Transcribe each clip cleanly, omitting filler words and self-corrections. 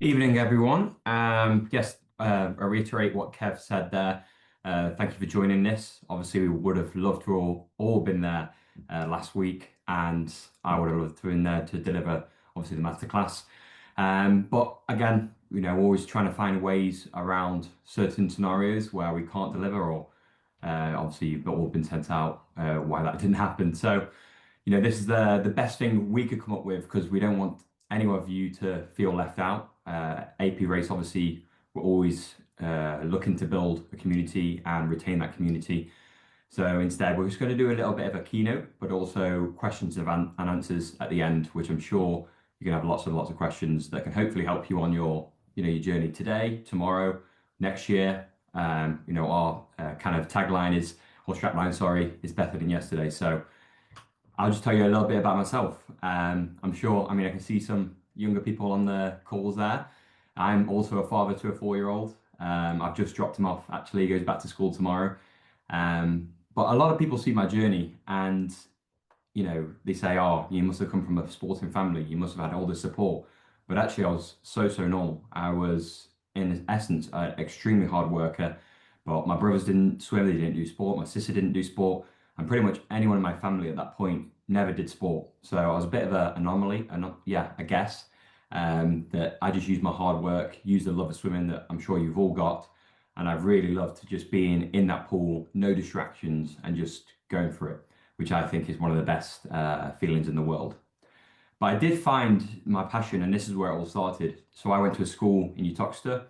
Evening, everyone. Yes, I reiterate what Kev said there. Thank you for joining this. Obviously, we would have loved to all been there last week, and I would have loved to have been there to deliver, obviously, the masterclass. But again, always trying to find ways around certain scenarios where we can't deliver, or obviously, you've all been sent out why that didn't happen. So, this is the best thing we could come up with because we don't want any of you to feel left out. AP Race, obviously, we're always looking to build a community and retain that community. So instead, we're just going to do a little bit of a keynote, but also questions and answers at the end, which I'm sure you're going to have lots and lots of questions that can hopefully help you on your journey today, tomorrow, next year. Our kind of tagline is, or strapline, sorry, is better than yesterday. So I'll just tell you a little bit about myself. I'm sure, I can see some younger people on the calls there. I'm also a father to a 4-year-old. I've just dropped him off. Actually, he goes back to school tomorrow. But a lot of people see my journey and, they say, oh, you must have come from a sporting family. You must have had all this support. But actually, I was so normal. I was, in essence, an extremely hard worker. But my brothers didn't swim, they didn't do sport. My sister didn't do sport. And pretty much anyone in my family at that point never did sport. So I was a bit of an anomaly, and yeah, I guess that I just used my hard work, used the love of swimming that I'm sure you've all got. And I've really loved to just being in that pool, no distractions, and just going for it, which I think is one of the best feelings in the world. But I did find my passion, and this is where it all started. So I went to a school in Uttoxeter.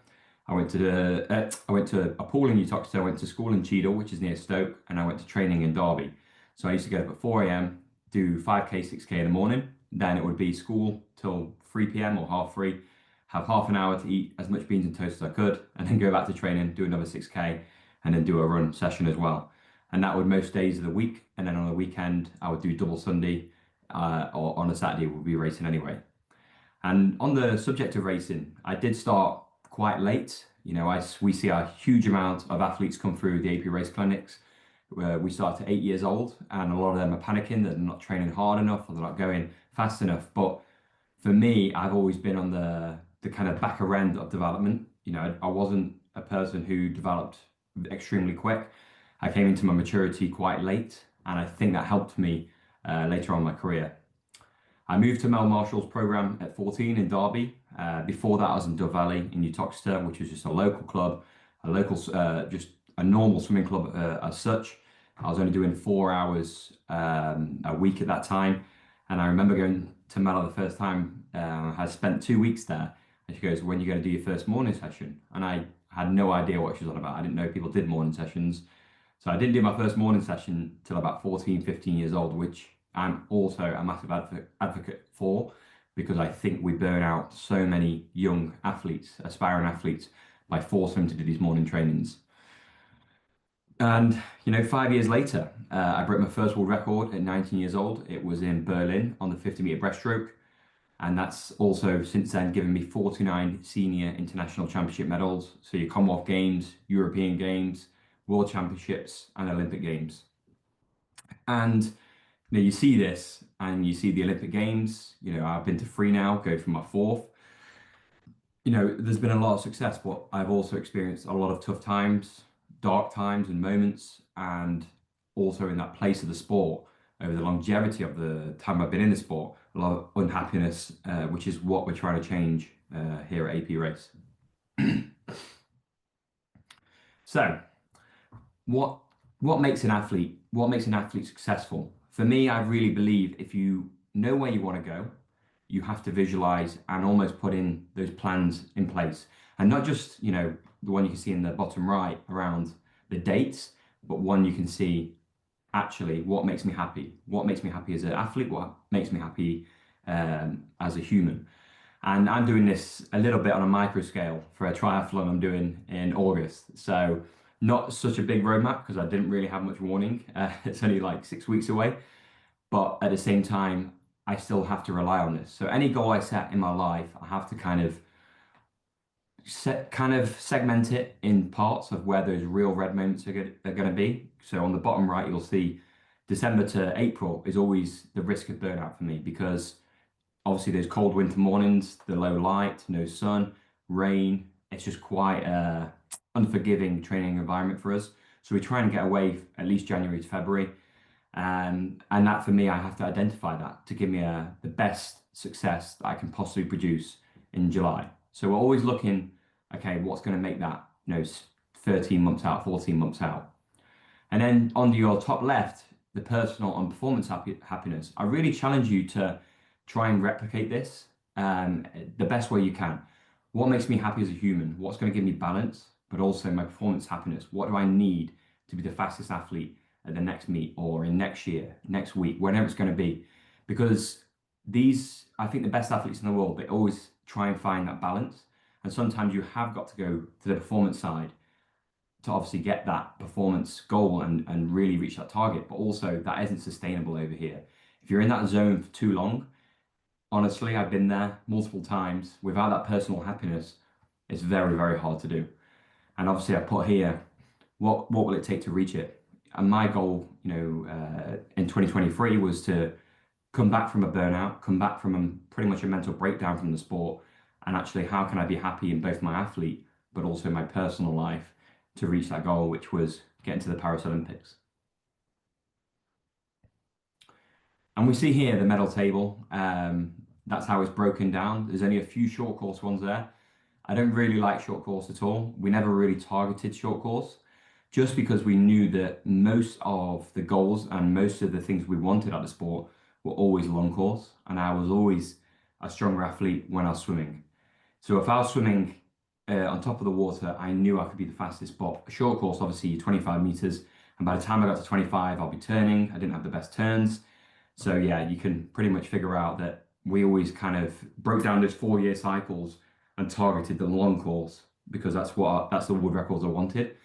I went to a pool in Uttoxeter. I went to school in Cheadle, which is near Stoke, and I went to training in Derby. So I used to get up at 4 a.m., do 5K, 6K in the morning. Then it would be school till 3 p.m. or half 3, have half an hour to eat as much beans and toast as I could, and then go back to training, do another 6K, and then do a run session as well. And that would most days of the week. And then on the weekend, I would do double Sunday, or on a Saturday, we'll be racing anyway. And on the subject of racing, I did start quite late. We see a huge amount of athletes come through the AP race clinics. We start at 8 years old, and a lot of them are panicking that they're not training hard enough or they're not going fast enough. But for me, I've always been on the kind of back end of development. I wasn't a person who developed extremely quick. I came into my maturity quite late, and I think that helped me later on in my career. I moved to Mel Marshall's program at 14 in Derby. Before that, I was in Dove Valley in Uttoxeter, which was just a local club, just a normal swimming club as such. I was only doing 4 hours a week at that time. And I remember going to Mel the first time. I spent 2 weeks there. And she goes, when are you going to do your first morning session? And I had no idea what she was on about. I didn't know people did morning sessions. So I didn't do my first morning session till about 14, 15 years old, which I'm also a massive advocate for, because I think we burn out so many young athletes, aspiring athletes, by forcing them to do these morning trainings. And 5 years later, I broke my first world record at 19 years old. It was in Berlin on the 50-meter breaststroke. And that's also since then given me 49 senior international championship medals. So your Commonwealth Games, European Games, World Championships, and Olympic Games. And you see this, and you see the Olympic Games. I've been to 3 now, go for my 4th. There's been a lot of success, but I've also experienced a lot of tough times, dark times and moments, and also in that place of the sport, over the longevity of the time I've been in the sport, a lot of unhappiness, which is what we're trying to change here at AP Race. So, what makes an athlete? What makes an athlete successful? For me, I really believe if you know where you want to go, you have to visualize and almost put in those plans in place. And not just, the one you can see in the bottom right around the dates, but one you can see actually what makes me happy. What makes me happy as an athlete? What makes me happy as a human? And I'm doing this a little bit on a micro scale for a triathlon I'm doing in August. So not such a big roadmap because I didn't really have much warning. It's only like 6 weeks away. But at the same time, I still have to rely on this. So any goal I set in my life, I have to kind of segment it in parts of where those real red moments are going to be. So on the bottom right, you'll see December to April is always the risk of burnout for me because obviously those cold winter mornings, the low light, no sun, rain. It's just quite a unforgiving training environment for us. So we try and get away at least January to February. And that for me, I have to identify that to give me the best success that I can possibly produce in July. So we're always looking, okay, what's going to make that, 13 months out, 14 months out. And then on your top left, the personal and performance happiness. I really challenge you to try and replicate this the best way you can. What makes me happy as a human? What's going to give me balance, but also my performance happiness? What do I need to be the fastest athlete at the next meet or in next year, next week, whenever it's going to be? Because I think the best athletes in the world, they always try and find that balance. And sometimes you have got to go to the performance side to obviously get that performance goal and really reach that target. But also that isn't sustainable over here. If you're in that zone for too long, honestly, I've been there multiple times. Without that personal happiness, it's very, very hard to do. And obviously I put here, what will it take to reach it? And my goal, in 2023 was to come back from a burnout, come back from pretty much a mental breakdown from the sport, and actually how can I be happy in both my athlete, but also my personal life to reach that goal, which was getting to the Paris Olympics. And we see here the medal table. That's how it's broken down. There's only a few short course ones there. I don't really like short course at all. We never really targeted short course just because we knew that most of the goals and most of the things we wanted out of the sport were always long course. And I was always a stronger athlete when I was swimming. So if I was swimming on top of the water, I knew I could be the fastest. But a short course, obviously 25 meters. And by the time I got to 25, I'll be turning. I didn't have the best turns. So yeah, you can pretty much figure out that we always kind of broke down those 4-year cycles and targeted the long course because that's the world records I wanted.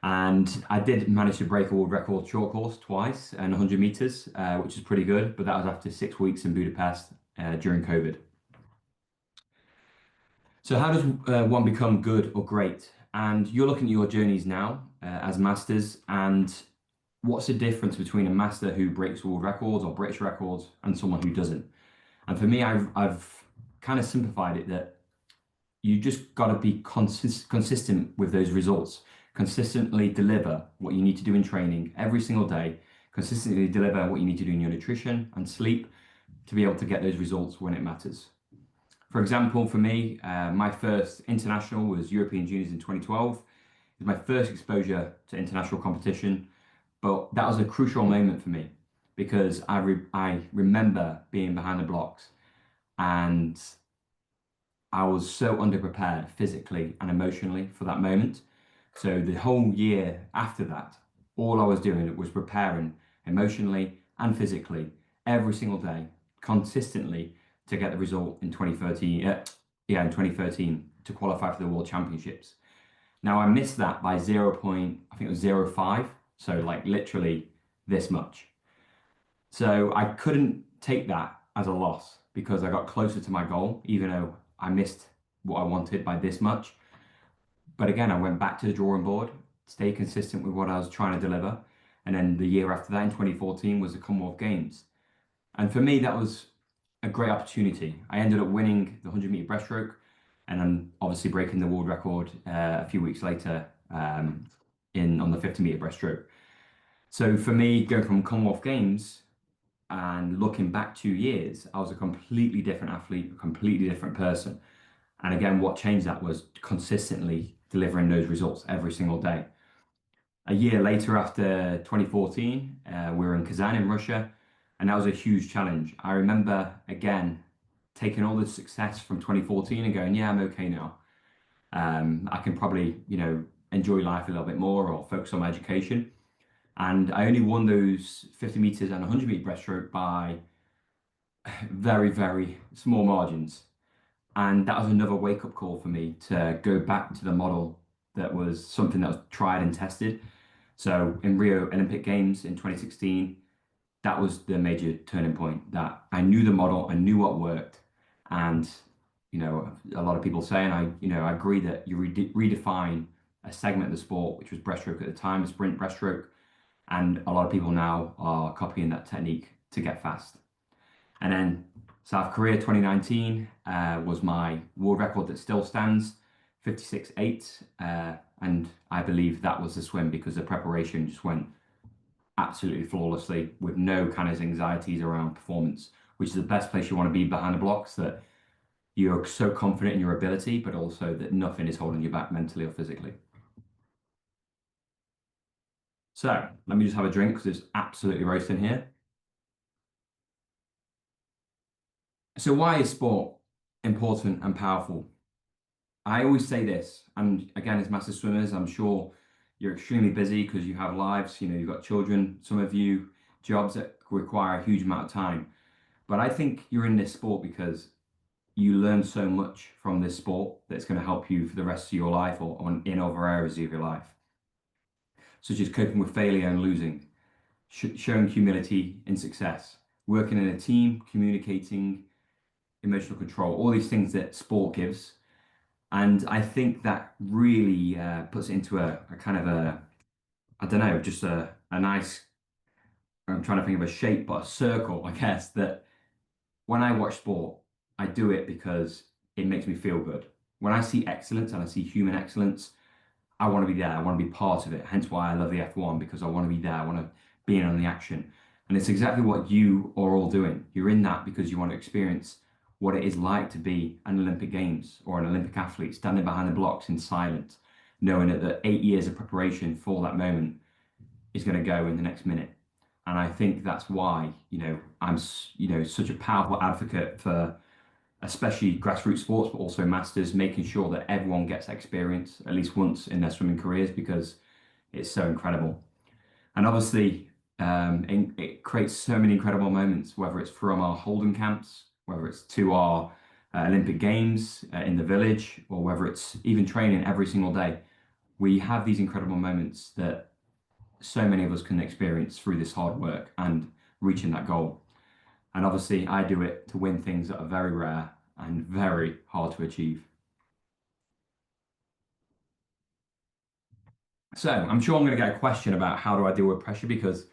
And I did manage to break a world record short course twice and 100 meters, which is pretty good. But that was after 6 weeks in Budapest during COVID. So how does one become good or great? And you're looking at your journeys now as masters, and what's the difference between a master who breaks world records or British records and someone who doesn't? And for me, I've kind of simplified it that you just got to be consistent with those results. Consistently deliver what you need to do in training every single day. Consistently deliver what you need to do in your nutrition and sleep to be able to get those results when it matters. For example, for me, my first international was European Juniors in 2012. It was my first exposure to international competition, but that was a crucial moment for me because I remember being behind the blocks and I was so underprepared physically and emotionally for that moment. So the whole year after that, all I was doing was preparing emotionally and physically every single day, consistently to get the result in 2013. In 2013 to qualify for the World Championships. Now I missed that by I think it was 0.5. So like literally this much. So I couldn't take that as a loss because I got closer to my goal, even though I missed what I wanted by this much. But again, I went back to the drawing board, stayed consistent with what I was trying to deliver. And then the year after that, in 2014, was the Commonwealth Games. And for me, that was a great opportunity. I ended up winning the 100-meter breaststroke and then obviously breaking the world record a few weeks later on the 50-meter breaststroke. So for me, going from Commonwealth Games and looking back 2 years, I was a completely different athlete, a completely different person. And again, what changed that was consistently delivering those results every single day. A year later, after 2014, we were in Kazan in Russia, and that was a huge challenge. I remember, again, taking all the success from 2014 and going, yeah, I'm okay now. I can probably, enjoy life a little bit more or focus on my education. And I only won those 50 meters and 100-meter breaststroke by very, very small margins. And that was another wake-up call for me to go back to the model that was something that was tried and tested. So in Rio Olympic Games in 2016, that was the major turning point that I knew the model, I knew what worked. And, a lot of people say, and I agree that you redefine a segment of the sport, which was breaststroke at the time, a sprint breaststroke. And a lot of people now are copying that technique to get fast. And then South Korea 2019 was my world record that still stands, 56.8. And I believe that was the swim because the preparation just went absolutely flawlessly with no kind of anxieties around performance, which is the best place you want to be behind the blocks, that you're so confident in your ability, but also that nothing is holding you back mentally or physically. So let me just have a drink because it's absolutely roasting here. So why is sport important and powerful? I always say this, and again, as master swimmers, I'm sure you're extremely busy because you have lives, you've got children, some of you, jobs that require a huge amount of time. But I think you're in this sport because you learn so much from this sport that's going to help you for the rest of your life or in other areas of your life, such as coping with failure and losing, showing humility in success, working in a team, communicating, emotional control, all these things that sport gives. And I think that really puts it into a kind of I don't know, just a nice, I'm trying to think of a shape, but a circle, I guess, that when I watch sport, I do it because it makes me feel good. When I see excellence and I see human excellence, I want to be there. I want to be part of it. Hence why I love the F1 because I want to be there. I want to be in on the action. And it's exactly what you are all doing. You're in that because you want to experience what it is like to be an Olympic Games or an Olympic athlete standing behind the blocks in silence, knowing that the 8 years of preparation for that moment is going to go in the next minute. And I think that's why, I'm, such a powerful advocate for especially grassroots sports, but also masters, making sure that everyone gets experience at least once in their swimming careers because it's so incredible. And obviously, it creates so many incredible moments, whether it's from our Holden camps, whether it's to our Olympic Games in the village, or whether it's even training every single day. We have these incredible moments that so many of us can experience through this hard work and reaching that goal. And obviously, I do it to win things that are very rare and very hard to achieve. So I'm sure I'm going to get a question about how do I deal with pressure because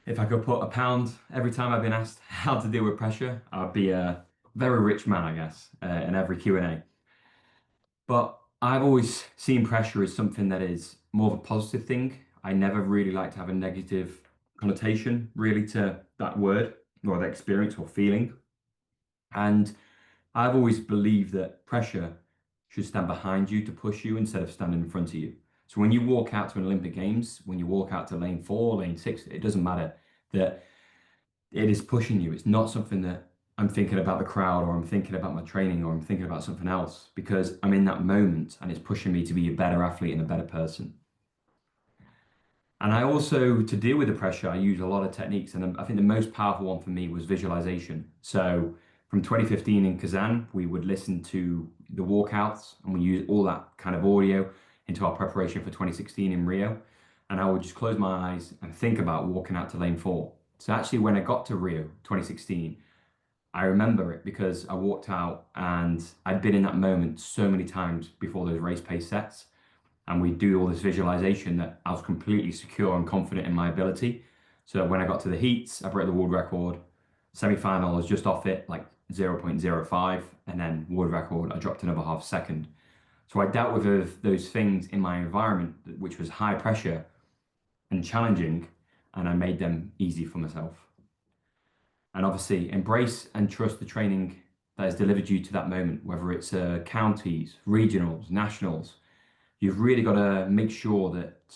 if I could put a pound every time I've been asked how to deal with pressure, I'd be a very rich man, I guess, in every Q&A. But I've always seen pressure as something that is more of a positive thing. I never really like to have a negative connotation really to that word or that experience or feeling. And I've always believed that pressure should stand behind you to push you instead of standing in front of you. So when you walk out to an Olympic Games, when you walk out to lane 4, lane 6, it doesn't matter that it is pushing you. It's not something that I'm thinking about the crowd or I'm thinking about my training or I'm thinking about something else because I'm in that moment and it's pushing me to be a better athlete and a better person. And I also, to deal with the pressure, I use a lot of techniques. And I think the most powerful one for me was visualization. So from 2015 in Kazan, we would listen to the walkouts and we use all that kind of audio into our preparation for 2016 in Rio. And I would just close my eyes and think about walking out to lane 4. So actually, when I got to Rio 2016, I remember it because I walked out and I'd been in that moment so many times before those race pace sets and we do all this visualization that I was completely secure and confident in my ability. So when I got to the heats, I broke the world record. Semi-final, I was just off it, like 0.05, and then world record, I dropped another half second. So I dealt with those things in my environment, which was high pressure and challenging, and I made them easy for myself. And obviously, embrace and trust the training that has delivered you to that moment, whether it's counties, regionals, nationals. You've really got to make sure that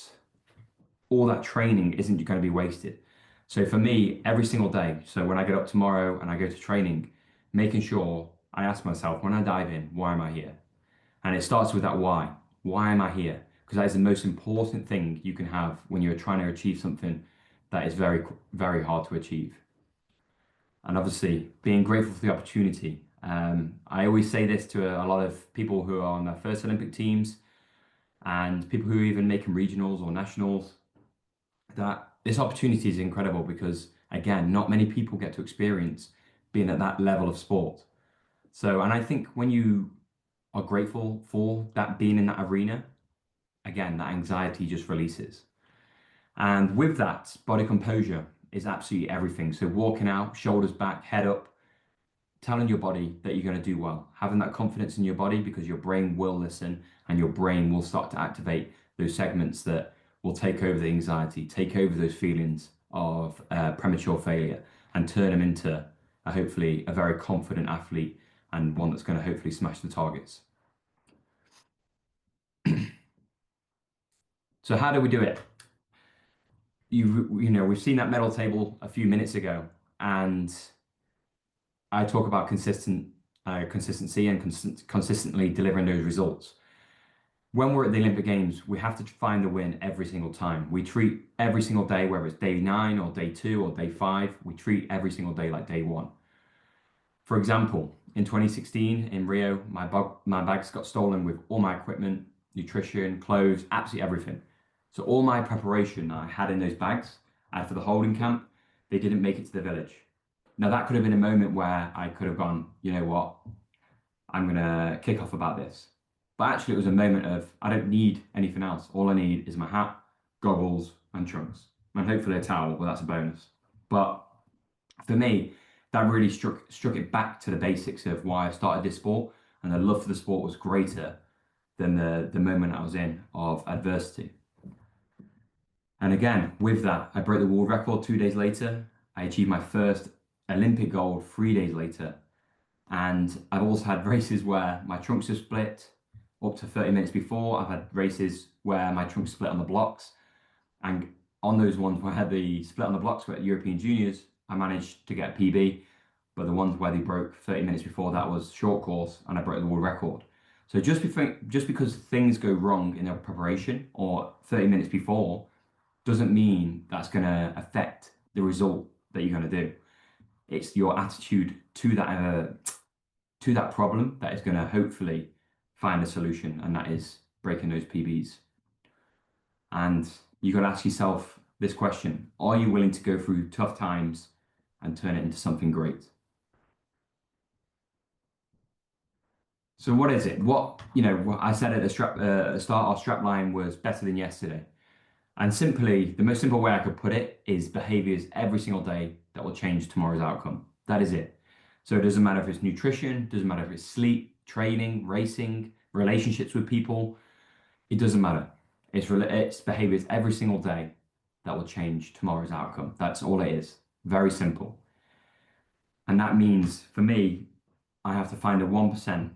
all that training isn't going to be wasted. So for me, every single day, so when I get up tomorrow and I go to training, making sure I ask myself when I dive in, why am I here? And it starts with that why. Why am I here? Because that is the most important thing you can have when you're trying to achieve something that is very, very hard to achieve. And obviously, being grateful for the opportunity. I always say this to a lot of people who are on their first Olympic teams and people who are even making regionals or nationals, that this opportunity is incredible because, again, not many people get to experience being at that level of sport. So, and I think when you are grateful for that being in that arena, again, that anxiety just releases. And with that, body composure is absolutely everything. So walking out, shoulders back, head up, telling your body that you're going to do well, having that confidence in your body because your brain will listen and your brain will start to activate those segments that will take over the anxiety, take over those feelings of premature failure and turn them into hopefully a very confident athlete and one that's going to hopefully smash the targets. So how do we do it? We've seen that medal table a few minutes ago, and I talk about consistency and consistently delivering those results. When we're at the Olympic Games, we have to find the win every single time. We treat every single day, whether it's day 9 or day 2 or day 5, we treat every single day like day 1. For example, in 2016 in Rio, my bags got stolen with all my equipment, nutrition, clothes, absolutely everything. So all my preparation that I had in those bags for the holding camp, they didn't make it to the village. Now that could have been a moment where I could have gone, you know what, I'm gonna kick off about this. But actually it was a moment of, I don't need anything else. All I need is my hat, goggles, and trunks. And hopefully a towel, but that's a bonus. But for me, that really struck it back to the basics of why I started this sport. And the love for the sport was greater than the moment I was in of adversity. And again, with that, I broke the world record 2 days later. I achieved my first Olympic gold 3 days later. And I've also had races where my trunks have split up to 30 minutes before. I've had races where my trunks split on the blocks. And on those ones where I had the split on the blocks were at European Juniors, I managed to get a PB. But the ones where they broke 30 minutes before, that was short course and I broke the world record. So just because things go wrong in their preparation or 30 minutes before doesn't mean that's going to affect the result that you're going to do. It's your attitude to that problem that is going to hopefully find a solution, and that is breaking those PBs. And you got to ask yourself this question: are you willing to go through tough times and turn it into something great? So what is it? What I said at the start, our strap line was better than yesterday. And simply, the most simple way I could put it is behaviors every single day that will change tomorrow's outcome. That is it. So it doesn't matter if it's nutrition, doesn't matter if it's sleep, training, racing, relationships with people. It doesn't matter. It's behaviors every single day that will change tomorrow's outcome. That's all it is. Very simple. And that means for me, I have to find a 1%,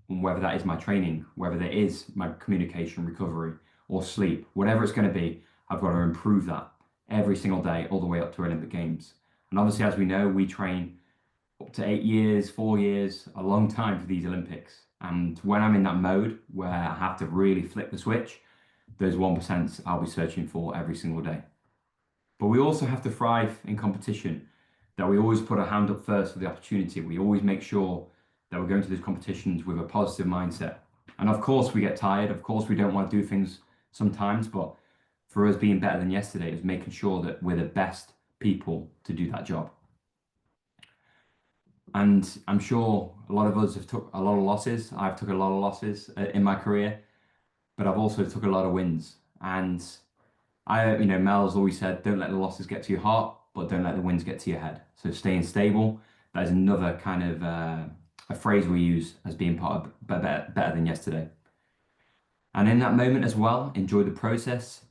whether that is my training, whether that is my communication, recovery, or sleep, whatever it's going to be, I've got to improve that every single day, all the way up to Olympic Games. And obviously, as we know, we train up to 8 years, 4 years, a long time for these Olympics. And when I'm in that mode where I have to really flip the switch, those 1% I'll be searching for every single day. But we also have to thrive in competition, that we always put our hand up first for the opportunity. We always make sure that we're going to these competitions with a positive mindset. And of course we get tired. Of course we don't want to do things sometimes, but for us being better than yesterday is making sure that we're the best people to do that job. And I'm sure a lot of us have took a lot of losses. I've took a lot of losses in my career, but I've also took a lot of wins. And Mel's always said, don't let the losses get to your heart, but don't let the wins get to your head. So staying stable, that is another kind of a phrase we use as being part of better than yesterday. And in that moment as well, enjoy the process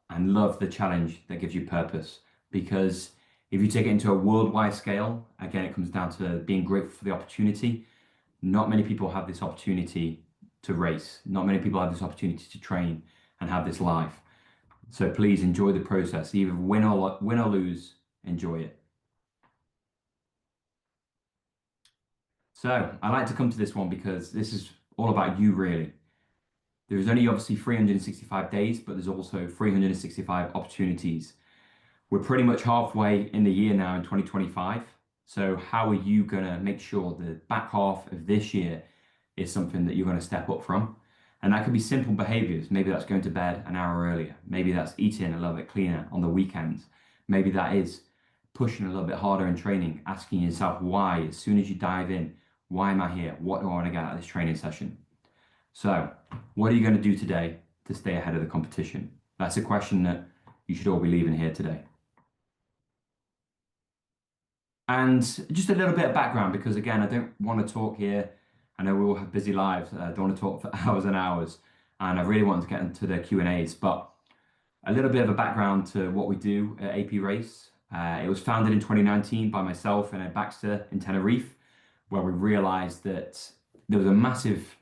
and love the challenge that gives you purpose. Because if you take it into a worldwide scale, again, it comes down to being grateful for the opportunity. Not many people have this opportunity to race. Not many people have this opportunity to train and have this life. So please enjoy the process. Either win or lose, enjoy it. So I like to come to this one because this is all about you, really. There's only obviously 365 days, but there's also 365 opportunities. We're pretty much halfway in the year now in 2025. So how are you going to make sure the back half of this year is something that you're going to step up from? And that could be simple behaviors. Maybe that's going to bed an hour earlier. Maybe that's eating a little bit cleaner on the weekends. Maybe that is pushing a little bit harder in training, asking yourself why, as soon as you dive in, why am I here? What do I want to get out of this training session? So what are you going to do today to stay ahead of the competition? That's a question that you should all be leaving here today. And just a little bit of background, because again, I don't want to talk here. I know we all have busy lives. I don't want to talk for hours and hours, and I really want to get into the Q&As. But a little bit of a background to what we do at AP Race. It was founded in 2019 by myself and Ed Baxter in Tenerife, where we realized that there was a massive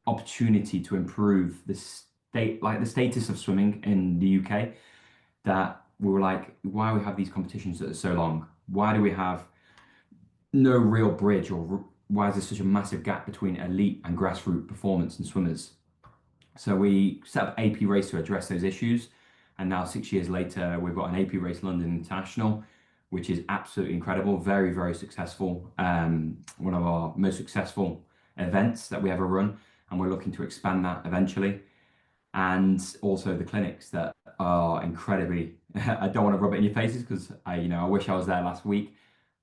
opportunity to improve the status of swimming in the UK. That we were like, why do we have these competitions that are so long? Why do we have no real bridge, or why is there such a massive gap between elite and grassroots performance and swimmers? So we set up AP Race to address those issues. And now 6 years later, we've got an AP Race London International, which is absolutely incredible, very, very successful. One of our most successful events that we ever run. And we're looking to expand that eventually. And also the clinics that are incredibly, I don't want to rub it in your faces because I wish I was there last week,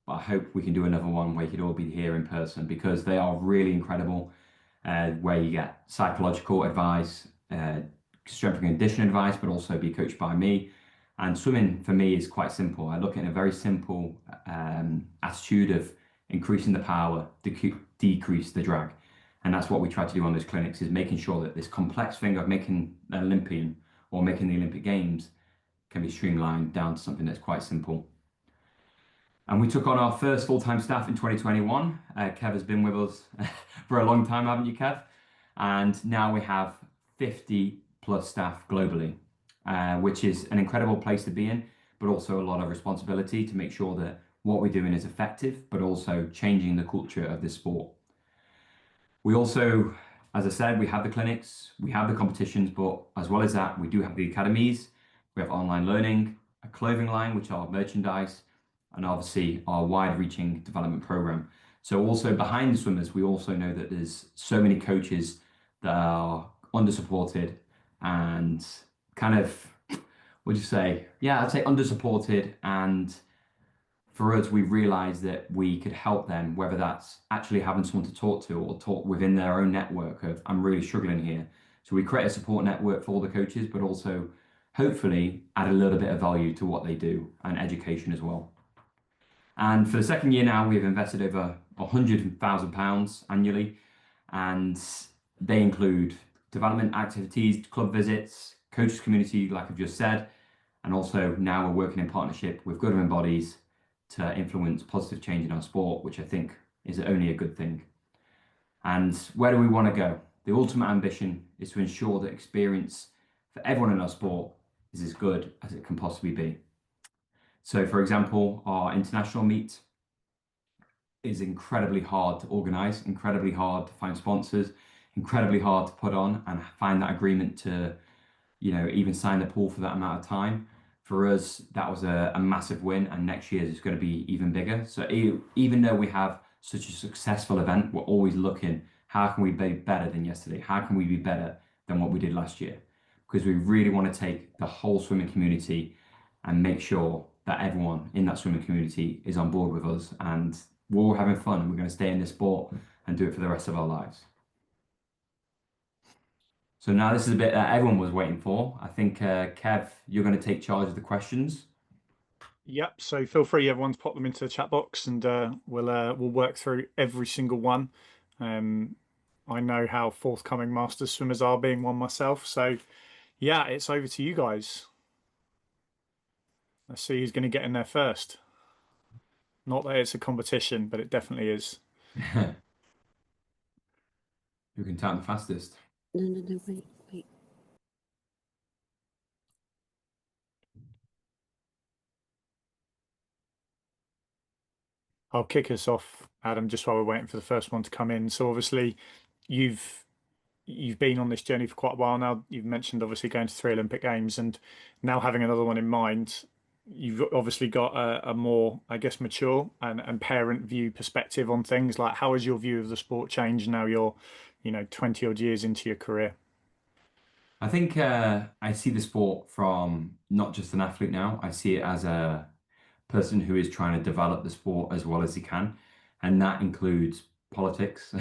but I hope we can do another one where you could all be here in person because they are really incredible, where you get psychological advice, strength and conditioning advice, but also be coached by me. And swimming for me is quite simple. I look at it in a very simple attitude of increasing the power, decrease the drag. And that's what we try to do on those clinics, is making sure that this complex thing of making an Olympian or making the Olympic Games can be streamlined down to something that's quite simple. And we took on our first full-time staff in 2021. Kev has been with us for a long time, haven't you, Kev? And now we have 50 plus staff globally, which is an incredible place to be in, but also a lot of responsibility to make sure that what we're doing is effective, but also changing the culture of this sport. We also, as I said, we have the clinics, we have the competitions, but as well as that, we do have the academies, we have online learning, a clothing line, which are merchandise, and obviously our wide-reaching development program. So also behind the swimmers, we also know that there's so many coaches that are under-supported and kind of, what do you say? Yeah, I'd say under-supported, and for us, we realized that we could help them, whether that's actually having someone to talk to or talk within their own network of, I'm really struggling here. So we create a support network for all the coaches, but also hopefully add a little bit of value to what they do and education as well. And for the second year now, we've invested over £100,000 annually, and they include development activities, club visits, coaches community, like I've just said, and also now we're working in partnership with government bodies to influence positive change in our sport, which I think is only a good thing. And where do we want to go? The ultimate ambition is to ensure that experience for everyone in our sport is as good as it can possibly be. So, for example, our international meet is incredibly hard to organize, incredibly hard to find sponsors, incredibly hard to put on and find that agreement to, even sign the pool for that amount of time. For us, that was a massive win, and next year is going to be even bigger. So even though we have such a successful event, we're always looking, how can we be better than yesterday? How can we be better than what we did last year? Because we really want to take the whole swimming community and make sure that everyone in that swimming community is on board with us, and we're all having fun, and we're going to stay in this sport and do it for the rest of our lives. So now this is a bit that everyone was waiting for. I think, Kev, you're going to take charge of the questions. Yep. So feel free, everyone, to pop them into the chat box, and we'll work through every single one. I know how forthcoming masters swimmers are, being one myself. So yeah, it's over to you guys. Let's see who's going to get in there first. Not that it's a competition, but it definitely is. Who can time the fastest? No, no, no, wait, wait. I'll kick us off, Adam, just while we're waiting for the first one to come in. So obviously, you've been on this journey for quite a while now. You've mentioned obviously going to 3 Olympic Games and now having another one in mind. You've obviously got a more, I guess, mature and parent view perspective on things. Like, how has your view of the sport changed now you're, 20 odd years into your career? I think I see the sport from not just an athlete now. I see it as a person who is trying to develop the sport as well as he can, and that includes politics,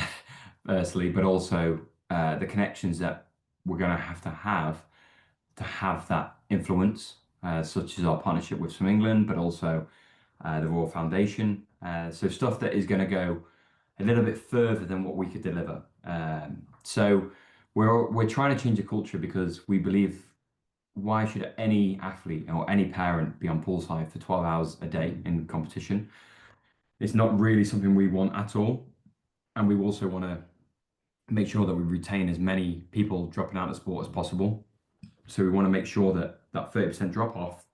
firstly, but also the connections that we're going to have that influence, such as our partnership with Swim England, but also the Royal Foundation. So stuff that is going to go a little bit further than what we could deliver. So we're trying to change the culture because we believe why should any athlete or any parent be on poolside for 12 hours a day in competition? It's not really something we want at all. And we also want to make sure that we retain as many people dropping out of sport as possible. So we want to make sure that that 30% drop off,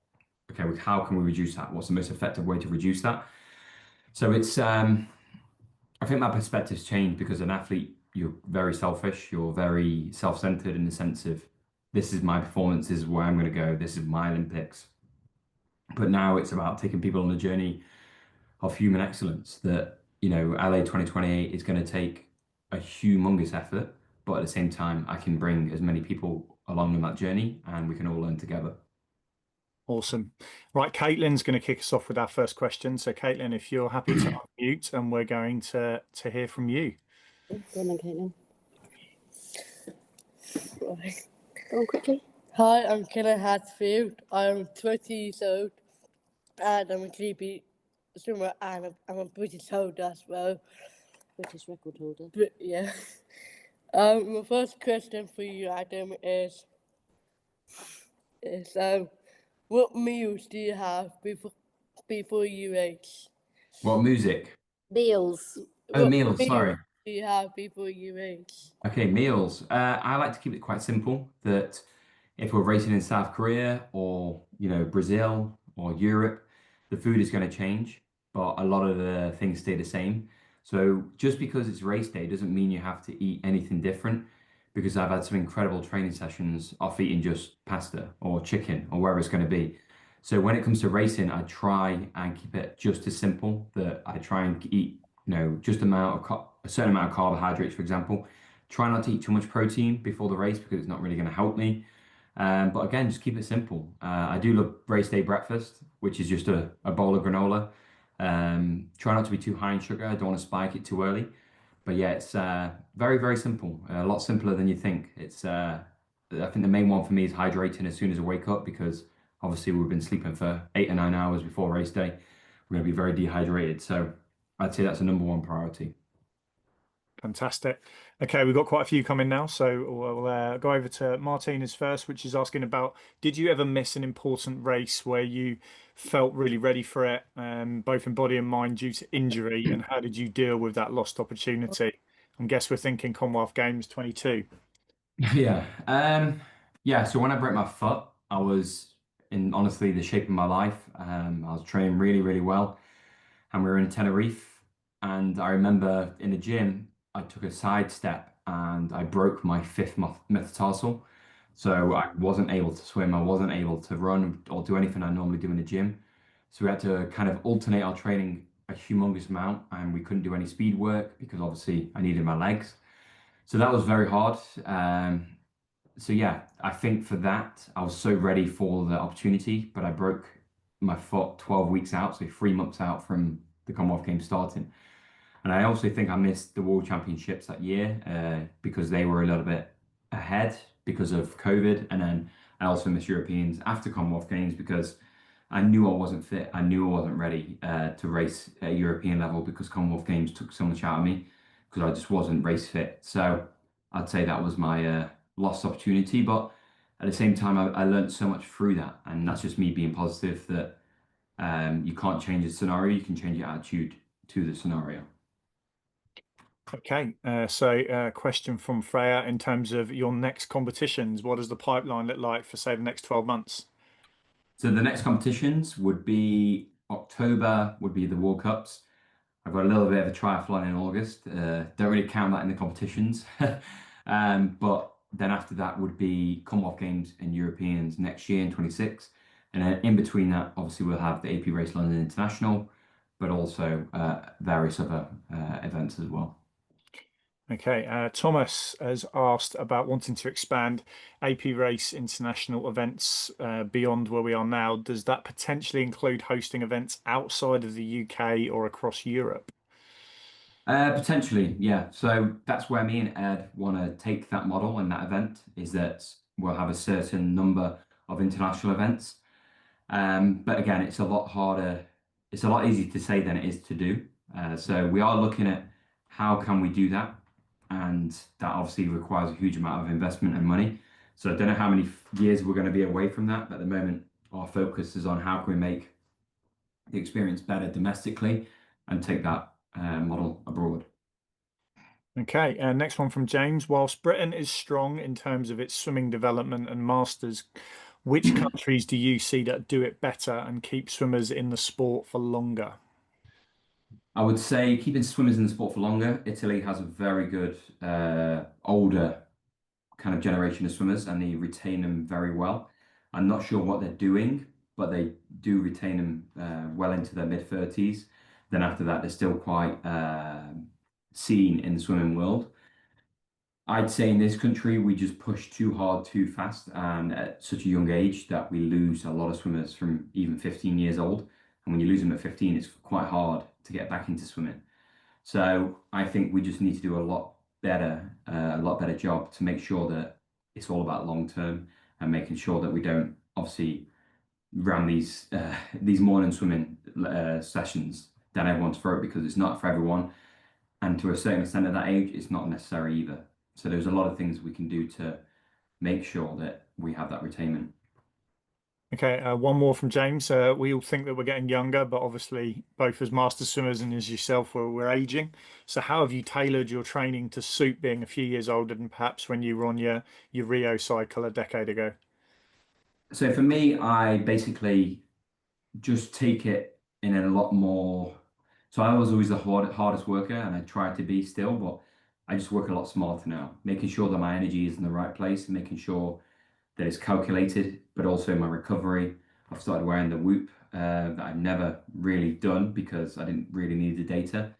okay, how can we reduce that? What's the most effective way to reduce that? So I think my perspective's changed because an athlete, you're very selfish, you're very self-centered in the sense of this is my performance, this is where I'm going to go, this is my Olympics. But now it's about taking people on a journey of human excellence that, LA 2028 is going to take a humongous effort, but at the same time, I can bring as many people along on that journey and we can all learn together. Awesome. Right, Caitlin's going to kick us off with our first question. So, Caitlin, if you're happy to unmute, and we're going to hear from you. Go on then, Caitlin. Right. Go on quickly. Hi, I'm Kenneth Hatfield. I'm 20 years old and I'm a GB swimmer and I'm a British holder as well. British record holder. But yeah. My first question for you, Adam, is what meals do you have before you race? What music? Meals. Oh, What meals, sorry. do you have before you race? Okay, meals. I like to keep it quite simple that if we're racing in South Korea or, Brazil or Europe, the food is going to change, but a lot of the things stay the same. So just because it's race day doesn't mean you have to eat anything different because I've had some incredible training sessions off eating just pasta or chicken or wherever it's going to be. So when it comes to racing, I try and keep it just as simple that I try and eat, just a certain amount of carbohydrates, for example. Try not to eat too much protein before the race because it's not really going to help me. But again, just keep it simple. I do love race day breakfast, which is just a bowl of granola. Try not to be too high in sugar. I don't want to spike it too early. But yeah, it's very, very simple. A lot simpler than you think. I think the main one for me is hydrating as soon as I wake up because obviously we've been sleeping for 8 or 9 hours before race day. We're going to be very dehydrated. So I'd say that's the number one priority. Fantastic. Okay, we've got quite a few coming now, so we'll go over to Martinez first, which is asking about, did you ever miss an important race where you felt really ready for it, both in body and mind due to injury, and how did you deal with that lost opportunity? I guess we're thinking Commonwealth Games 22. Yeah. So when I broke my foot, I was in honestly the shape of my life. I was training really, really well, and we were in Tenerife. And I remember in the gym, I took a side step and I broke my fifth metatarsal. So I wasn't able to swim, I wasn't able to run or do anything I normally do in the gym. So we had to kind of alternate our training a humongous amount, and we couldn't do any speed work because obviously I needed my legs. So that was very hard. So yeah, I think for that, I was so ready for the opportunity, but I broke my foot 12 weeks out, so 3 months out from the Commonwealth Games starting. And I also think I missed the World Championships that year because they were a little bit ahead because of COVID. And then I also missed Europeans after Commonwealth Games because I knew I wasn't fit. I knew I wasn't ready to race at a European level because Commonwealth Games took so much out of me because I just wasn't race fit. So I'd say that was my lost opportunity. But at the same time, I learned so much through that. And that's just me being positive that you can't change the scenario, you can change your attitude to the scenario. Okay, so question from Freya in terms of your next competitions, what does the pipeline look like for, say, the next 12 months? So the next competitions would be October, would be the World Cups. I've got a little bit of a triathlon in August. Don't really count that in the competitions. But then after that would be Commonwealth Games and Europeans next year in 26. And then in between that, obviously we'll have the AP Race London International, but also various other events as well. Okay, Thomas has asked about wanting to expand AP Race international events beyond where we are now. Does that potentially include hosting events outside of the UK or across Europe? Potentially, yeah. So that's where me and Ed want to take that model and that event is that we'll have a certain number of international events. But again, it's a lot harder. it's a lot easier to say than it is to do. So we are looking at how can we do that, and that obviously requires a huge amount of investment and money. So I don't know how many years we're going to be away from that, but at the moment our focus is on how can we make the experience better domestically and take that model abroad. Okay, next one from James. Whilst Britain is strong in terms of its swimming development and masters, which countries do you see that do it better and keep swimmers in the sport for longer? I would say keeping swimmers in the sport for longer. Italy has a very good older kind of generation of swimmers, and they retain them very well. I'm not sure what they're doing, but they do retain them well into their mid 30s. Then after that, they're still quite seen in the swimming world. I'd say in this country, we just push too hard, too fast, and at such a young age that we lose a lot of swimmers from even 15 years old. And when you lose them at 15, it's quite hard to get back into swimming. So I think we just need to do a lot better job to make sure that it's all about long term and making sure that we don't obviously ram these morning swimming sessions down everyone's throat, because it's not for everyone, and to a certain extent at that age, it's not necessary either. So there's a lot of things we can do to make sure that we have that retainment. Okay, one more from James. We all think that we're getting younger, but obviously, both as master swimmers and as yourself, we're aging. So, how have you tailored your training to suit being a few years older than perhaps when you were on your Rio cycle a decade ago? So for me, I basically just take it in a lot more. So I was always the hardest worker, and I try to be still, but I just work a lot smarter now, making sure that my energy is in the right place and making sure that it's calculated, but also my recovery. I've started wearing the Whoop that I've never really done because I didn't really need the data.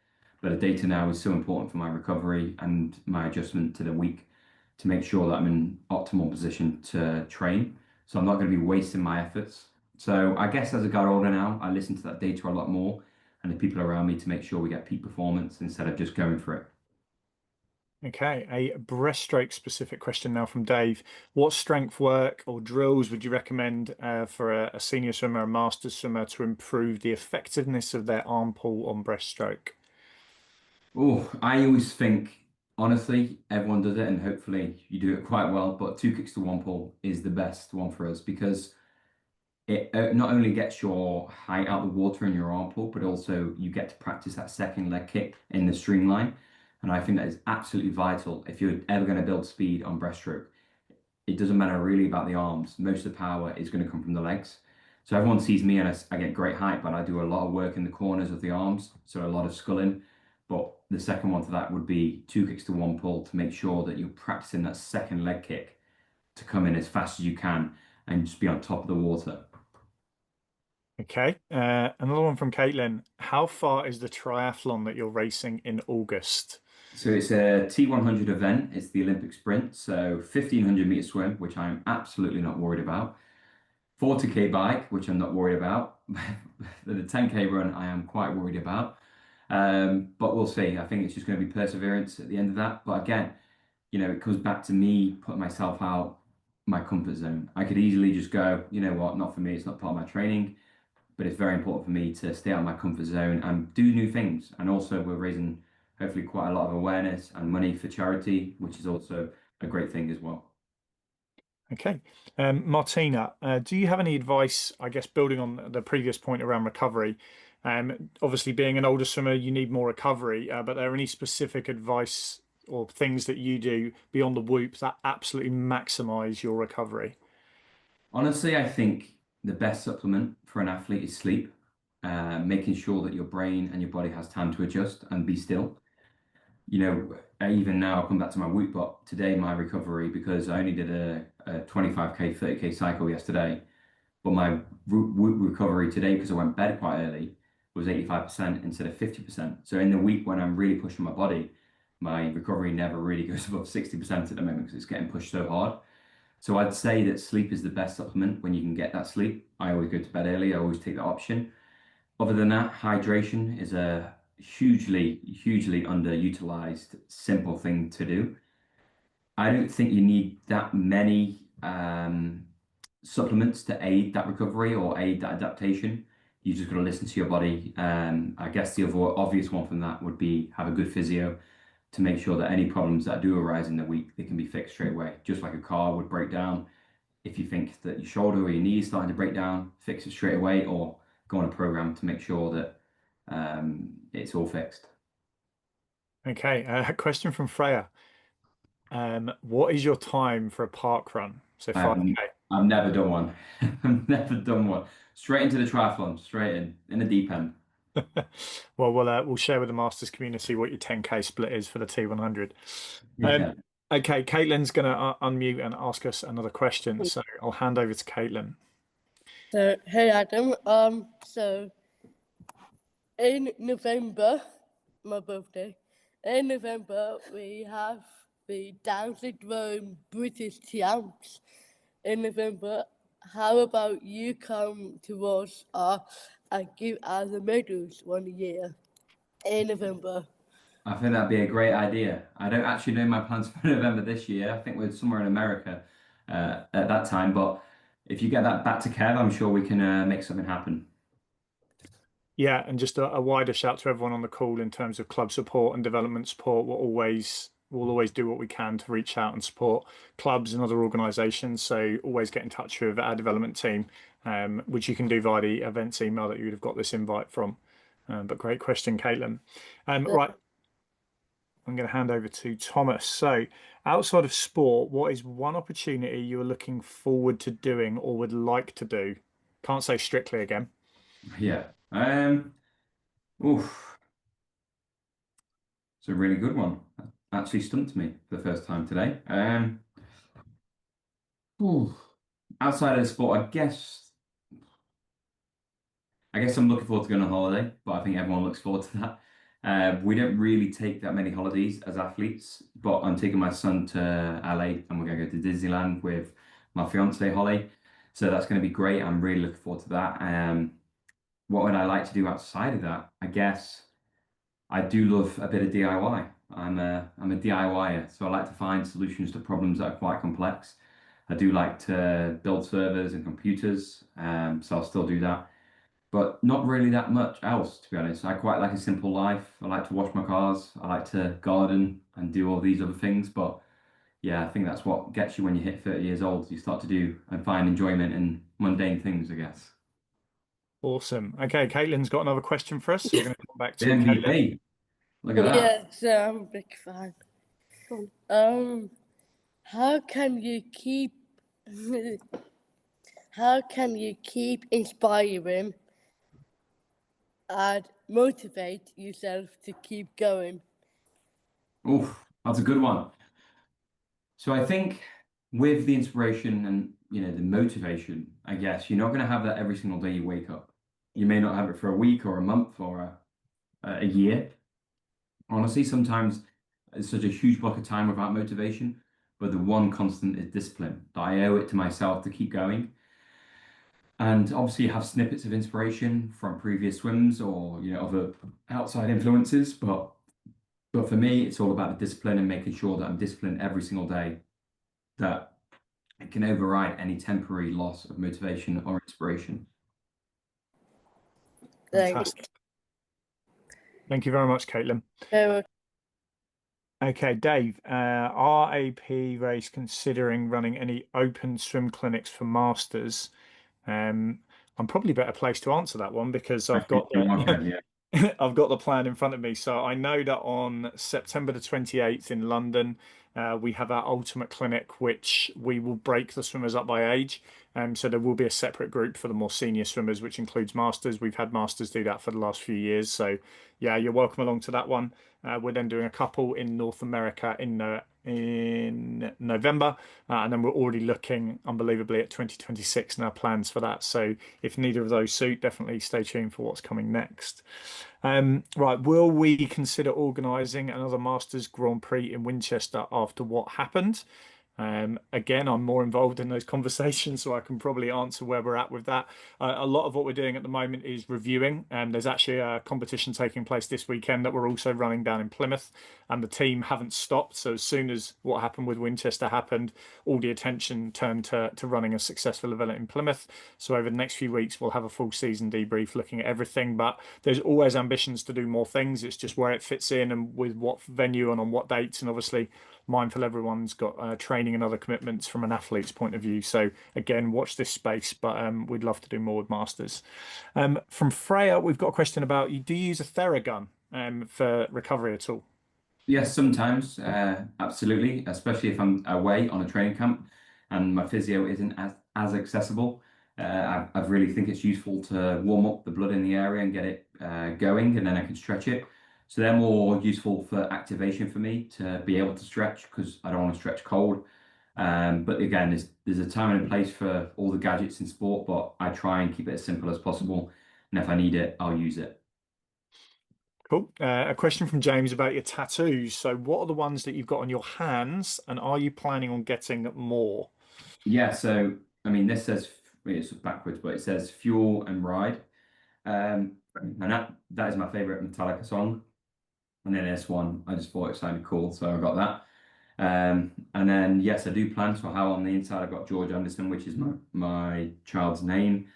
But the data now is so important for my recovery and my adjustment to the week to make sure that I'm in optimal position to train. So I'm not going to be wasting my efforts. So I guess as I got older now, I listen to that data a lot more and the people around me to make sure we get peak performance instead of just going for it. Okay, a breaststroke specific question now from Dave. What strength work or drills would you recommend for a senior swimmer, a master swimmer, to improve the effectiveness of their arm pull on breaststroke? Oh, I always think, honestly, everyone does it and hopefully you do it quite well, but two kicks to one pull is the best one for us because it not only gets your height out the water in your arm pull, but also you get to practice that second leg kick in the streamline. And I think that is absolutely vital if you're ever going to build speed on breaststroke. It doesn't matter really about the arms. Most of the power is going to come from the legs. So everyone sees me and I get great height, but I do a lot of work in the corners of the arms, so a lot of sculling. But the second one to that would be two kicks to one pull to make sure that you're practicing that second leg kick to come in as fast as you can and just be on top of the water. Okay, another one from Caitlin. How far is the triathlon that you're racing in August? So it's a T100 event. It's the Olympic sprint. So 1500-meter swim, which I'm absolutely not worried about. 40K bike, which I'm not worried about. The 10K run, I am quite worried about. But we'll see. I think it's just going to be perseverance at the end of that. But again, it comes back to me putting myself out my comfort zone. I could easily just go, you know what, not for me. It's not part of my training. But it's very important for me to stay out of my comfort zone and do new things. And also, we're raising hopefully quite a lot of awareness and money for charity, which is also a great thing as well. Okay, Martina, do you have any advice, I guess, building on the previous point around recovery? Obviously, being an older swimmer, you need more recovery, but are there any specific advice or things that you do beyond the whoop that absolutely maximize your recovery? Honestly, I think the best supplement for an athlete is sleep, making sure that your brain and your body has time to adjust and be still. Even now, I'll come back to my whoop, but today my recovery, because I only did a 25K, 30K cycle yesterday, but my whoop recovery today, because I went to bed quite early, was 85% instead of 50%. So in the week when I'm really pushing my body, my recovery never really goes above 60% at the moment because it's getting pushed so hard. So I'd say that sleep is the best supplement when you can get that sleep. I always go to bed early. I always take that option. Other than that, hydration is a hugely underutilized, simple thing to do. I don't think you need that many supplements to aid that recovery or aid that adaptation. You just got to listen to your body. I guess the other obvious one from that would be have a good physio to make sure that any problems that do arise in the week, they can be fixed straight away. Just like a car would break down. If you think that your shoulder or your knee is starting to break down, fix it straight away, or go on a program to make sure that it's all fixed. Okay, a question from Freya. What is your time for a park run? So I've 5K. I've never done one. I've never done one. Straight into the triathlon, straight in the deep end. Well, we'll share with the Masters community what your 10K split is for the T100. Yeah. Okay, Caitlin's going to unmute and ask us another question. So I'll hand over to Caitlin. So, hey Adam. So in November, my birthday, in November we have the Down Syndrome British Champs. In November, how about you come to us and give us the medals 1 year in November? I think that'd be a great idea. I don't actually know my plans for November this year. I think we're somewhere in America at that time. But if you get that back to Kev, I'm sure we can make something happen. Yeah, and just a wider shout to everyone on the call in terms of club support and development support. We'll always do what we can to reach out and support clubs and other organisations. So always get in touch with our development team, which you can do via the events email that you would have got this invite from. But great question, Caitlin. Right, I'm going to hand over to Thomas. So, outside of sport, what is one opportunity you are looking forward to doing or would like to do? Can't say strictly again. Yeah. Oof. It's a really good one. Actually stumped me for the first time today. Oof. Outside of the sport, I guess I'm looking forward to going on holiday, but I think everyone looks forward to that. We don't really take that many holidays as athletes, but I'm taking my son to LA and we're going to go to Disneyland with my fiance Holly. So that's going to be great. I'm really looking forward to that. What would I like to do outside of that? I guess I do love a bit of DIY. I'm a DIYer, so I like to find solutions to problems that are quite complex. I do like to build servers and computers, so I'll still do that, but not really that much else, to be honest. I quite like a simple life. I like to wash my cars. I like to garden and do all these other things. But yeah, I think that's what gets you when you hit 30 years old. You start to do and find enjoyment in mundane things, I guess. Awesome. Okay, Caitlin's got another question for us. So we're going to come back The to Caitlin. MVP. Look at that. Yeah, so I'm a big fan. Go on. How can you keep how can you keep inspiring and motivate yourself to keep going? Oof, that's a good one. So I think with the inspiration and the motivation, I guess you're not going to have that every single day you wake up. You may not have it for a week or a month or a year. Honestly, sometimes it's such a huge block of time without motivation, but the one constant is discipline. That I owe it to myself to keep going. And obviously, you have snippets of inspiration from previous swims or other outside influences, but for me, it's all about the discipline and making sure that I'm disciplined every single day, that it can override any temporary loss of motivation or inspiration. Fantastic. Thank you very much, Caitlin. Okay, Dave, are AP Race considering running any open swim clinics for masters? I'm probably better placed to answer that one because I've got Yeah. I've got the plan in front of me. So I know that on September the 28th in London, we have our ultimate clinic, which we will break the swimmers up by age. So there will be a separate group for the more senior swimmers, which includes masters. We've had masters do that for the last few years. So yeah, you're welcome along to that one. We're then doing a couple in North America in November, and then we're already looking unbelievably at 2026 and our plans for that. So if neither of those suit, definitely stay tuned for what's coming next. Right, will we consider organising another Masters Grand Prix in Winchester after what happened? Again, I'm more involved in those conversations, so I can probably answer where we're at with that. A lot of what we're doing at the moment is reviewing. There's actually a competition taking place this weekend that we're also running down in Plymouth, and the team haven't stopped. So as soon as what happened with Winchester happened, all the attention turned to running a successful event in Plymouth. So over the next few weeks, we'll have a full season debrief looking at everything. But there's always ambitions to do more things. It's just where it fits in and with what venue and on what dates, and obviously mindful everyone's got training and other commitments from an athlete's point of view. So again, watch this space, but we'd love to do more with Masters. From Freya, we've got a question about, do you use a Theragun for recovery at all? Yes, sometimes, absolutely, especially if I'm away on a training camp and my physio isn't as accessible. I really think it's useful to warm up the blood in the area and get it going, and then I can stretch it. So they're more useful for activation for me to be able to stretch because I don't want to stretch cold. But again, there's a time and a place for all the gadgets in sport, but I try and keep it as simple as possible. And if I need it, I'll use it. Cool. A question from James about your tattoos. So what are the ones that you've got on your hands, and are you planning on getting more? Yeah, so I mean, this says it's backwards, but it says fuel and ride. And that is my favorite Metallica song. And then this one, I just thought it sounded cool, so I got that. And then yes, I do plan. So how on the inside I've got George Anderson, which is my child's name.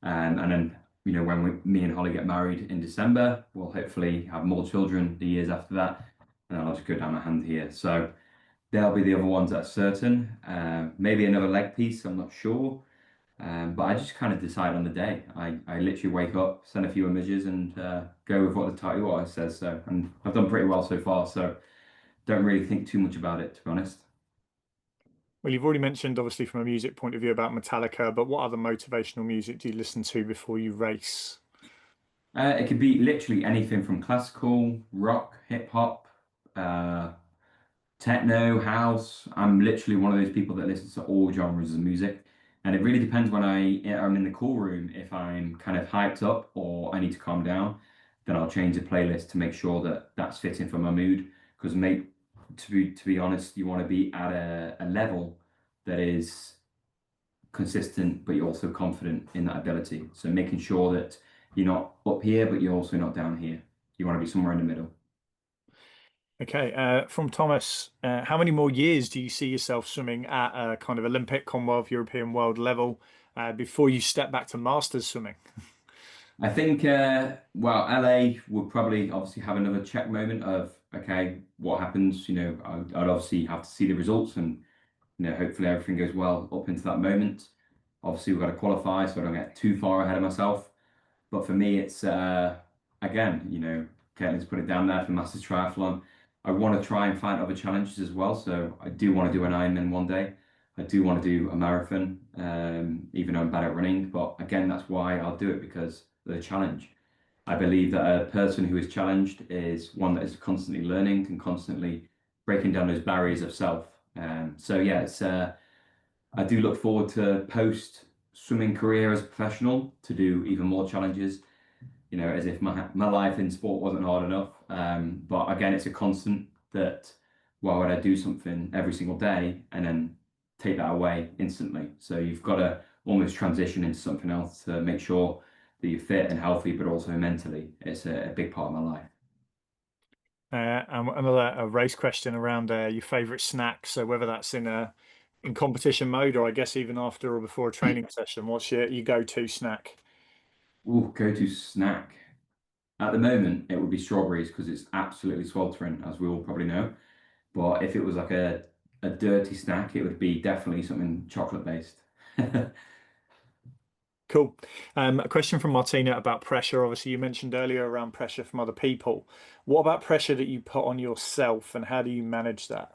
And then when me and Holly get married in December, we'll hopefully have more children the years after that. And then I'll just go down my hand here. So there'll be the other ones that are certain. Maybe another leg piece, I'm not sure. But I just kind of decide on the day. I literally wake up, send a few images, and go with what the tattoo artist says. So, and I've done pretty well so far. So, don't really think too much about it, to be honest. Well, you've already mentioned, obviously, from a music point of view about Metallica, but what other motivational music do you listen to before you race? It could be literally anything from classical, rock, hip hop, uh, techno, house. I'm literally one of those people that listens to all genres of music. And it really depends when I'm in the cool room. If I'm kind of hyped up or I need to calm down, then I'll change the playlist to make sure that that's fitting for my mood. Because mate, to be honest, you want to be at a level that is consistent, but you're also confident in that ability. So making sure that you're not up here, but you're also not down here. You want to be somewhere in the middle. Okay, from Thomas, how many more years do you see yourself swimming at a kind of Olympic, Commonwealth, European, world level before you step back to masters swimming? I think, well, LA would probably obviously have another check moment of, okay, what happens? I'd obviously have to see the results and, hopefully everything goes well up into that moment. Obviously, we've got to qualify so I don't get too far ahead of myself. But for me, it's again, Caitlin's put it down there for Masters Triathlon. I want to try and find other challenges as well. So I do want to do an Ironman one day. I do want to do a marathon, even though I'm bad at running. But again, that's why I'll do it because of the challenge. I believe that a person who is challenged is one that is constantly learning and constantly breaking down those barriers of self. So yeah, I do look forward to post swimming career as a professional to do even more challenges, as if my life in sport wasn't hard enough. But again, it's a constant that why would I do something every single day and then take that away instantly? So you've got to almost transition into something else to make sure that you're fit and healthy, but also mentally. It's a big part of my life. And another a race question around your favorite snack. So whether that's in competition mode or I guess even after or before a training session, what's your go-to snack? Ooh, go-to snack. At the moment, it would be strawberries because it's absolutely sweltering, as we all probably know. But if it was like a dirty snack, it would be definitely something chocolate based. Cool. A question from Martina about pressure. Obviously, you mentioned earlier around pressure from other people. What about pressure that you put on yourself, and how do you manage that?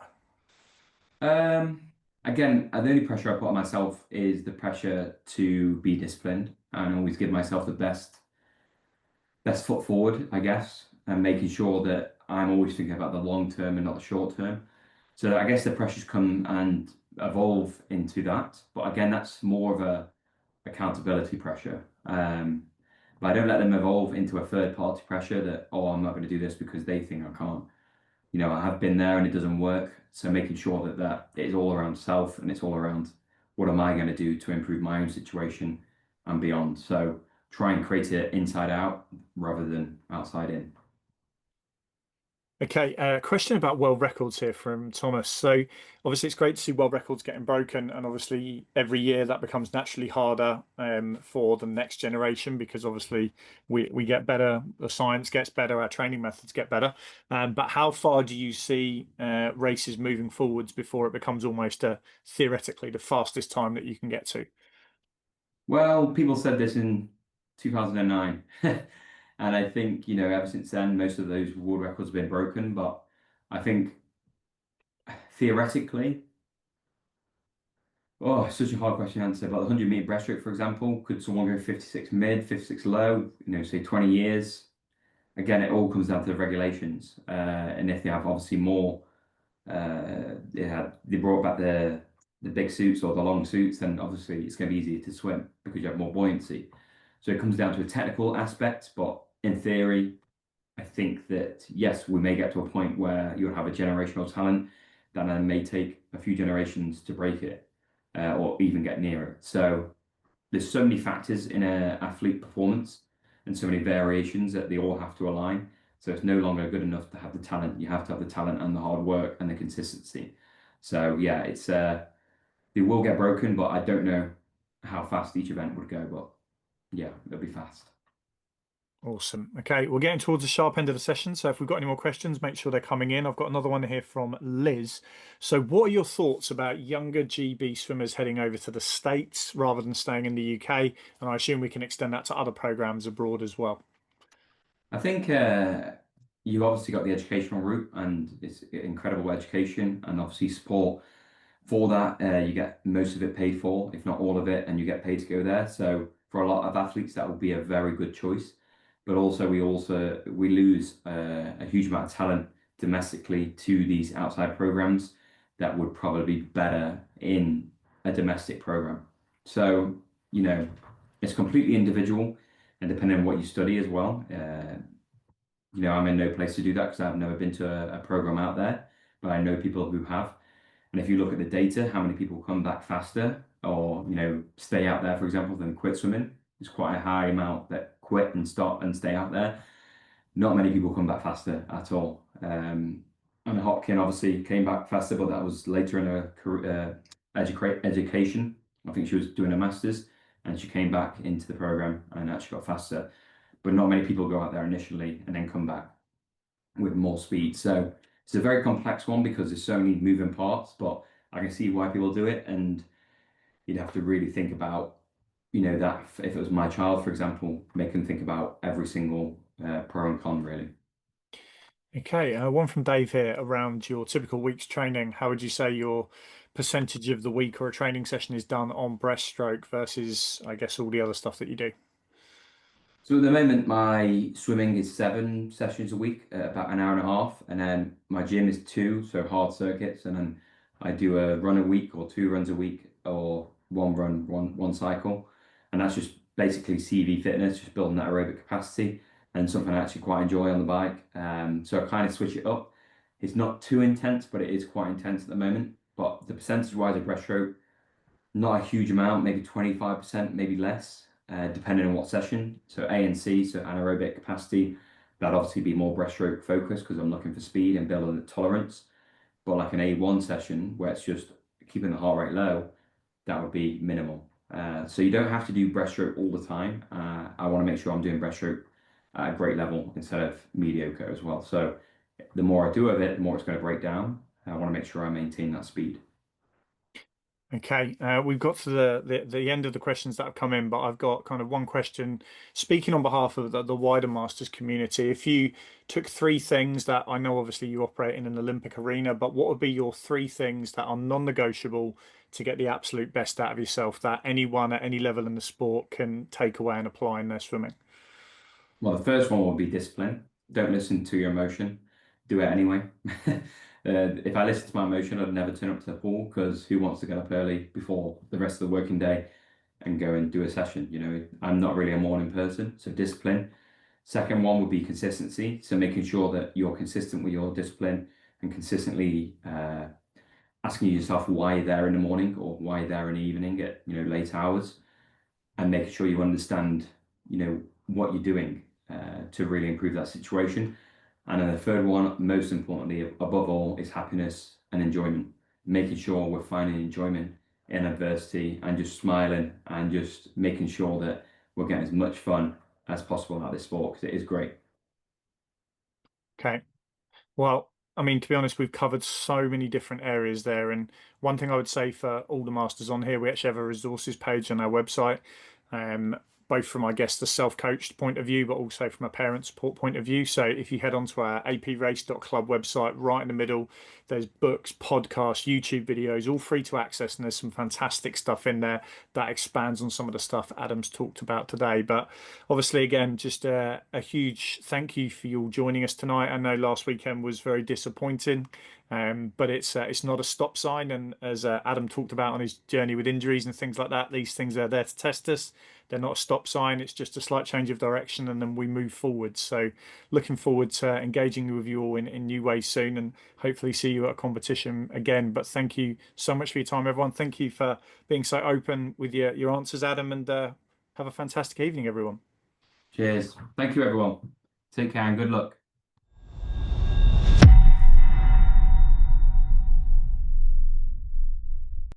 Again, the only pressure I put on myself is the pressure to be disciplined and always give myself the best foot forward, I guess, and making sure that I'm always thinking about the long term and not the short term. So I guess the pressures come and evolve into that. But again, that's more of a accountability pressure. But I don't let them evolve into a third party pressure that, oh, I'm not going to do this because they think I can't. I have been there and it doesn't work. So making sure that it is all around self and it's all around what am I going to do to improve my own situation and beyond. So try and create it inside out rather than outside in. Okay, question about world records here from Thomas. So obviously it's great to see world records getting broken, and obviously every year that becomes naturally harder for the next generation because obviously we get better, the science gets better, our training methods get better. But how far do you see races moving forwards before it becomes almost theoretically the fastest time that you can get to? Well, people said this in 2009. And I think, ever since then, most of those world records have been broken. But I think theoretically, oh, it's such a hard question to answer. But the 100-meter breaststroke, for example, could someone go 56 mid, 56 low, say 20 years? Again, it all comes down to the regulations. And if they have obviously more, they brought back the big suits or the long suits, then obviously it's going to be easier to swim because you have more buoyancy. So it comes down to a technical aspect, but in theory, I think that yes, we may get to a point where you'll have a generational talent that then may take a few generations to break it, or even get near it. So there's so many factors in a athlete performance and so many variations that they all have to align. So it's no longer good enough to have the talent. You have to have the talent and the hard work and the consistency. So yeah, it's they will get broken, but I don't know how fast each event would go. But yeah, it'll be fast. Awesome. Okay, we're getting towards the sharp end of the session. So if we've got any more questions, make sure they're coming in. I've got another one here from Liz. So what are your thoughts about younger GB swimmers heading over to the States rather than staying in the UK? And I assume we can extend that to other programs abroad as well. I think you've obviously got the educational route, and it's incredible education and obviously support for that. You get most of it paid for, if not all of it, and you get paid to go there. So for a lot of athletes, that will be a very good choice. But also we lose a huge amount of talent domestically to these outside programs that would probably be better in a domestic program. So, it's completely individual and depending on what you study as well. I'm in no place to do that because I've never been to a program out there, but I know people who have. And if you look at the data, how many people come back faster or, stay out there, for example, than quit swimming, it's quite a high amount that quit and stop and stay out there. Not many people come back faster at all. Anna Hopkin obviously came back faster, but that was later in her career, education. I think she was doing a master's and she came back into the program and actually got faster. But not many people go out there initially and then come back with more speed. So it's a very complex one because there's so many moving parts, but I can see why people do it. And you'd have to really think about, that if it was my child, for example, make them think about every single pro and con, really. Okay, one from Dave here around your typical week's training. How would you say your percentage of the week or a training session is done on breaststroke versus, I guess, all the other stuff that you do? So at the moment, my swimming is 7 sessions a week, about an hour and a half, and then my gym is 2, so hard circuits, and then I do a run a week or 2 runs a week, or one run, one cycle, and that's just basically CV fitness, just building that aerobic capacity, and something I actually quite enjoy on the bike. So I kind of switch it up. It's not too intense, but it is quite intense at the moment. But the percentage-wise of breaststroke, not a huge amount, maybe 25%, maybe less, depending on what session. So A and C, so anaerobic capacity, that'd obviously be more breaststroke focused because I'm looking for speed and building the tolerance. But like an A1 session where it's just keeping the heart rate low, that would be minimal. So you don't have to do breaststroke all the time. I want to make sure I'm doing breaststroke at a great level instead of mediocre as well. So the more I do of it, the more it's going to break down. I want to make sure I maintain that speed. Okay, we've got to the end of the questions that have come in, but I've got kind of one question. Speaking on behalf of the wider Masters community, if you took 3 things that I know obviously you operate in an Olympic arena, but what would be your 3 things that are non-negotiable to get the absolute best out of yourself that anyone at any level in the sport can take away and apply in their swimming? Well, the first one would be discipline. Don't listen to your emotion. Do it anyway. If I listened to my emotion, I'd never turn up to the pool because who wants to get up early before the rest of the working day and go and do a session? I'm not really a morning person, so discipline. Second one would be consistency. So making sure that you're consistent with your discipline and consistently asking yourself why you're there in the morning or why you're there in the evening at late hours, and making sure you understand what you're doing to really improve that situation. And then the third one, most importantly, above all, is happiness and enjoyment. Making sure we're finding enjoyment in adversity and just smiling and just making sure that we're getting as much fun as possible out of this sport, because it is great. Okay. Well, I mean, to be honest, we've covered so many different areas there. And one thing I would say for all the masters on here, we actually have a resources page on our website, both from, I guess, the self-coached point of view, but also from a parent support point of view. So if you head onto our aprace.club website, right in the middle, there's books, podcasts, YouTube videos, all free to access. And there's some fantastic stuff in there that expands on some of the stuff Adam's talked about today. But obviously, again, just a huge thank you for you all joining us tonight. I know last weekend was very disappointing, but it's not a stop sign. And as Adam talked about on his journey with injuries and things like that, these things are there to test us. They're not a stop sign. It's just a slight change of direction, and then we move forward. So looking forward to engaging with you all in new ways soon, and hopefully see you at a competition again. But thank you so much for your time, everyone. Thank you for being so open with your answers, Adam, and have a fantastic evening, everyone. Cheers. Thank you, everyone. Take care and good luck.